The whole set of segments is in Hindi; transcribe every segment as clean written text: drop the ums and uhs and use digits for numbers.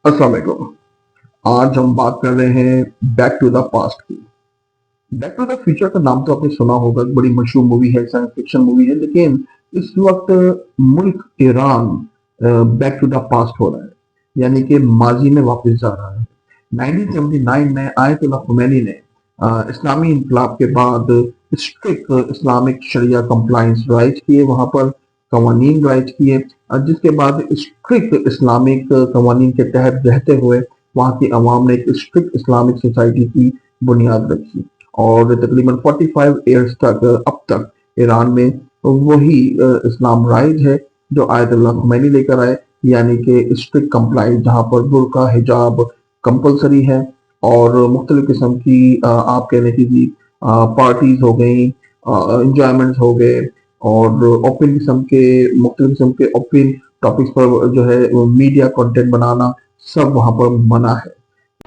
अस्सलाम वालेकुम। आज हम बात कर रहे हैं बैक टू द पास्ट की। बैक टू द फ्यूचर का नाम तो आपने सुना होगा, बड़ी मशहूर मूवी है, साइंस फिक्शन मूवी है, लेकिन इस वक्त मुल्क Iran back to the past हो रहा है, यानी कि माजी में वापस जा रहा है। 1979 में आयतुल्लाह खुमैनी ने इस्लामी इनकलाब के बाद स्ट्रिक्ट इस्लामिक शरिया कंप्लाइंस राइज किए, वहां पर कवानीन राइज किए, जिसके बाद स्ट्रिक्ट इस्लामिक कवानीन के तहत रहते हुए वहाँ की आवाम ने एक स्ट्रिक्ट इस्लामिक सोसाइटी की बुनियाद रखी और तकरीबन 45 ईयर्स तक अब तक ईरान में वही इस्लाम राइज है जो आयतुल्लाह खुमैनी लेकर आए, यानी कि स्ट्रिक्ट कंप्लाइंस जहाँ पर बुर्का हिजाब कंपलसरी है और मुख्तलिफ किस्म की आप कह रहे थी पार्टीज हो गई, इंजॉयमेंट्स हो गए और ओपन किस्म के मुख्तलिफ किस्म के ओपन टॉपिक्स पर जो है मीडिया कंटेंट बनाना सब वहां पर मना है।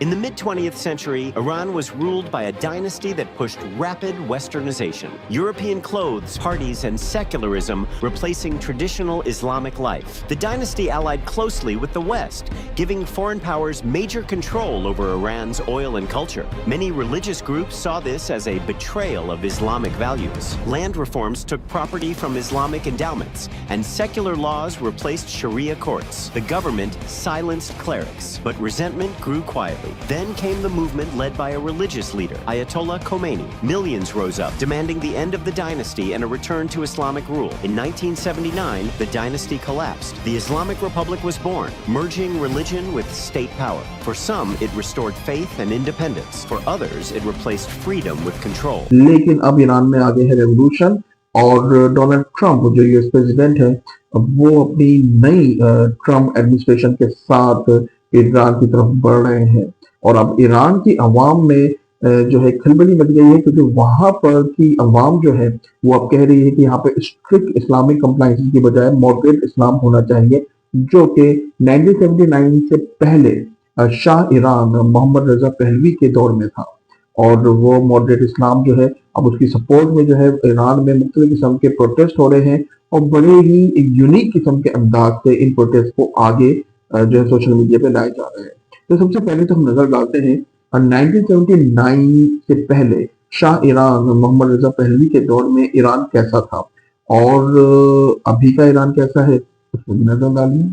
In the mid-20th century, Iran was ruled by a dynasty that pushed rapid westernization. European clothes, parties, and secularism replacing traditional Islamic life. The dynasty allied closely with the West, giving foreign powers major control over Iran's oil and culture. Many religious groups saw this as a betrayal of Islamic values. Land reforms took property from Islamic endowments, and secular laws replaced Sharia courts. The government silenced clerics, but resentment grew quietly. Then came the movement led by a religious leader, Ayatollah Khomeini. Millions rose up, demanding the end of the dynasty and a return to Islamic rule. In 1979, the dynasty collapsed. The Islamic Republic was born, merging religion with state power. For some, it restored faith and independence. For others, it replaced freedom with control. लेकिन अब ईरान में आगे है रेवोल्यूशन और डोनाल्ड ट्रंप जो यूएस प्रेसिडेंट है, वो अपनी नई ट्रंप एडमिनिस्ट्रेशन के साथ ईरान की तरफ बढ़ रहे हैं और अब ईरान की अवाम में जो है खलबली मच गई है, क्योंकि वहां पर की अवाम जो है वो अब कह रही है कि यहाँ पे स्ट्रिक्ट इस्लामिक कंप्लाइंस की बजाय मॉडरेट इस्लाम होना चाहिए, जो कि 1979 से पहले Shah Iran Mohammad Reza Pahlavi के दौर में था और वो मॉडरेट इस्लाम जो है अब उसकी सपोर्ट में जो है ईरान में मुख्तलिफ किस्म के प्रोटेस्ट हो रहे हैं और बड़े ही एक यूनिक किस्म के अंदाज से इन प्रोटेस्ट को आगे जो है सोशल मीडिया पे लाए जा रहे हैं। तो सबसे पहले तो हम नजर डालते हैं 1979 से पहले Shah Iran Mohammad Reza Pahlavi के दौर में ईरान कैसा था और अभी का ईरान कैसा है, उसमें भी नजर डालिए।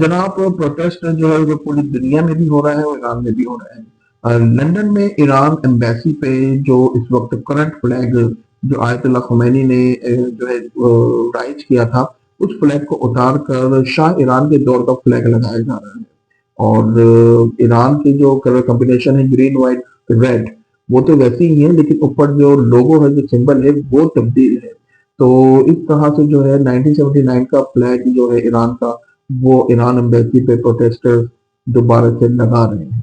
जनाब प्रोटेस्ट जो है वो पूरी दुनिया में भी हो रहा है और ईरान में भी हो रहा है। लंदन में ईरान एम्बेसी पे जो इस वक्त करंट फ्लैग जो आयतुल्लाह खुमैनी ने जो है राइज किया था, उस फ्लैग को उतार कर शाह ईरान के दौर का फ्लैग लगाया जा रहा है और ईरान की जो कलर कॉम्बिनेशन है ग्रीन व्हाइट रेड वो तो वैसी ही है, लेकिन ऊपर जो लोगो है, जो सिंबल है, वो तब्दील है। तो इस तरह से जो है 1979 का फ्लैग जो है ईरान का, वो ईरान एम्बेसी पे प्रोटेस्टर्स दोबारा से लगा रहे हैं।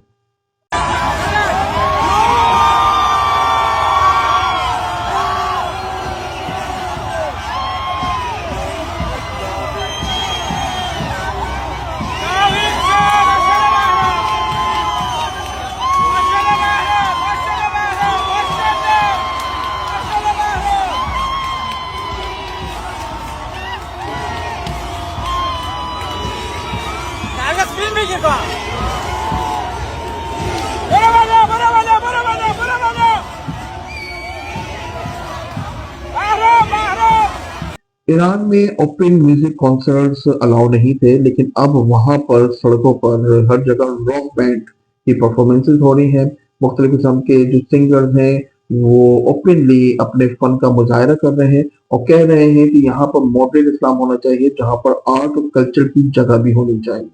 ईरान में ओपन म्यूजिक कॉन्सर्ट्स अलाउ नहीं थे, लेकिन अब वहां पर सड़कों पर हर जगह रॉक बैंड की परफॉर्मेंसेस हो रही हैं। मुख्तलिफ किस्म के जो सिंगर्स हैं वो ओपनली अपने फन का मुजाहरा कर रहे हैं और कह रहे हैं कि यहाँ पर मॉडरेट इस्लाम होना चाहिए, जहाँ पर आर्ट और कल्चर की जगह भी होनी चाहिए।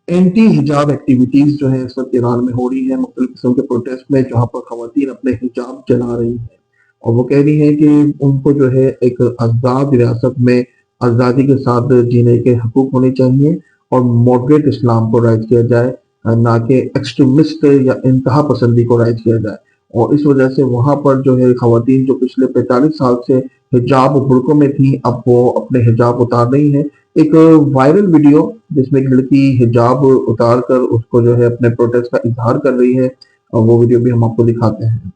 एंटी हिजाब एक्टिविटीज जो है इस वक्त ईरान में हो रही है, मुख्तलिफ किस्म के प्रोटेस्ट में, जहाँ पर खवातीन अपने हिजाब जला रही हैं और वो कह रही हैं कि उनको जो है एक आज़ाद रियासत में आज़ादी के साथ जीने के हकूक होने चाहिए और मॉडरेट इस्लाम को राइज किया जाए, ना कि एक्सट्रीमिस्ट या इंतहा पसंदी को राइज किया जाए। और इस वजह से वहाँ पर जो है खवातीन जो पिछले 45 साल से हिजाब और बुर्कों में थी, अब वो अपने हिजाब उतार रही हैं। एक वायरल वीडियो जिसमें एक लड़की हिजाब उतार कर उसको जो है अपने प्रोटेस्ट का इजहार कर रही है, और वो वीडियो भी हम आपको दिखाते हैं।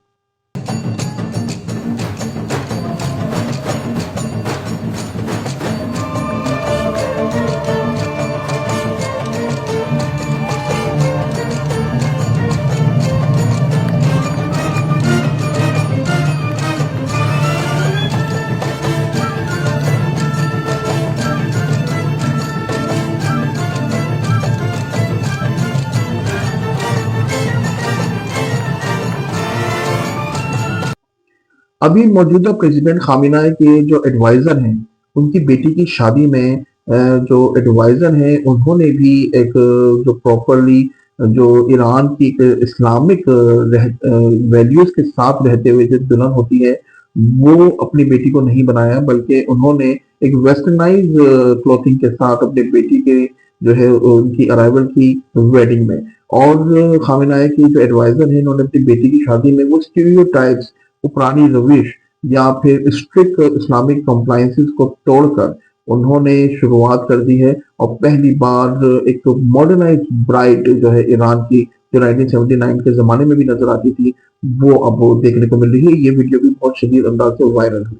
अभी मौजूदा प्रेसिडेंट खामिनाई के जो एडवाइजर हैं, उनकी बेटी की शादी में जो एडवाइजर हैं उन्होंने भी एक जो प्रॉपरली जो ईरान की एक इस्लामिक वैल्यूज के साथ रहते हुए जो दुल्हन होती है वो अपनी बेटी को नहीं बनाया, बल्कि उन्होंने एक वेस्टर्नाइज क्लॉथिंग के साथ अपनी बेटी के जो है उनकी अराइवल की वेडिंग में। और खामिनाई की जो एडवाइजर है इन्होंने अपनी बेटी की शादी में वो स्टीरियोटाइप्स, वो पुरानी रविश या फिर स्ट्रिक्ट इस्लामिक कंप्लायंसेस को तोड़कर उन्होंने शुरुआत कर दी है और पहली बार एक मॉडर्नाइज ब्राइड जो है ईरान की, जो 1979 के ज़माने में भी नज़र आती थी, वो अब देखने को मिल रही है। ये वीडियो भी बहुत शदीद अंदाज से वायरल हुई।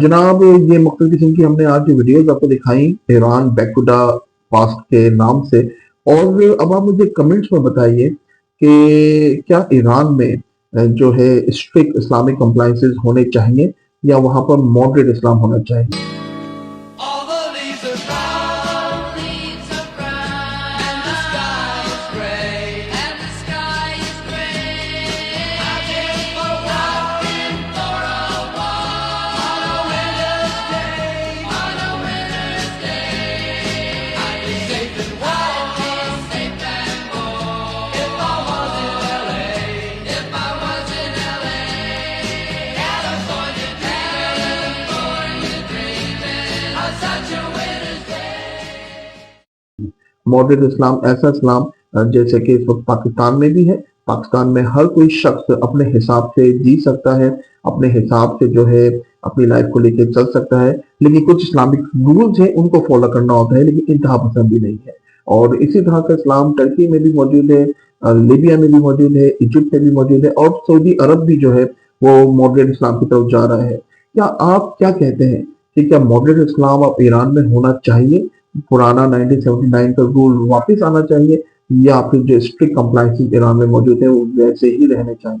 जनाब, ये मुख्तलिफ किस्म की हमने आज जो वीडियोस आपको दिखाई Iran back to the past के नाम से, और अब आप मुझे कमेंट्स में बताइए कि क्या ईरान में जो है स्ट्रिक्ट इस्लामिक कंप्लायंसेस होने चाहिए या वहां पर मॉडरेट इस्लाम होना चाहिए। All the leaves are brown, and the sky is gray, I've been for a walk on a winter's day, I'd be safe and warm if I was in LA, California dreaming of such a winter's day। Moderate इस्लाम ऐसा इस्लाम जैसे कि इस वक्त पाकिस्तान में भी है। पाकिस्तान में हर कोई शख्स अपने हिसाब से जी सकता है, अपने हिसाब से जो है अपनी लाइफ को लेके चल सकता है, लेकिन कुछ इस्लामिक रूल्स हैं उनको फॉलो करना होता है, लेकिन इंतहा पसंद भी नहीं है। और इसी तरह का इस्लाम टर्की में भी मौजूद है, लीबिया में भी मौजूद है, इजिप्ट में भी मौजूद है, और सऊदी अरब भी जो है वो मॉडरेट इस्लाम की तरफ जा रहा है। क्या आप क्या कहते हैं कि क्या मॉडरेट इस्लाम अब ईरान में होना चाहिए, पुराना 1979 का रूल वापस आना चाहिए, या फिर जो स्ट्रिक्ट कंप्लायंसेस ईरान में मौजूद है वो वैसे ही रहने चाहिए?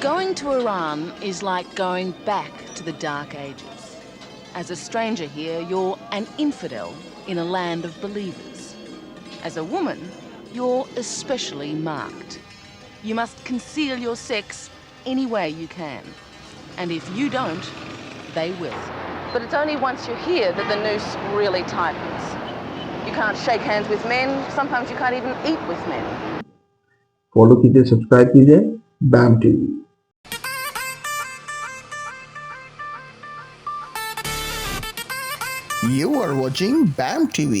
Going to Iran is like going back to the Dark Ages. As a stranger here, you're an infidel in a land of believers. As a woman, you're especially marked. You must conceal your sex any way you can. And if you don't, they will. But it's only once you're here that the noose really tightens. You can't shake hands with men. Sometimes you can't even eat with men. Follow कीजिए, सब्सक्राइब कीजिए BAM TV। You are watching BAM TV.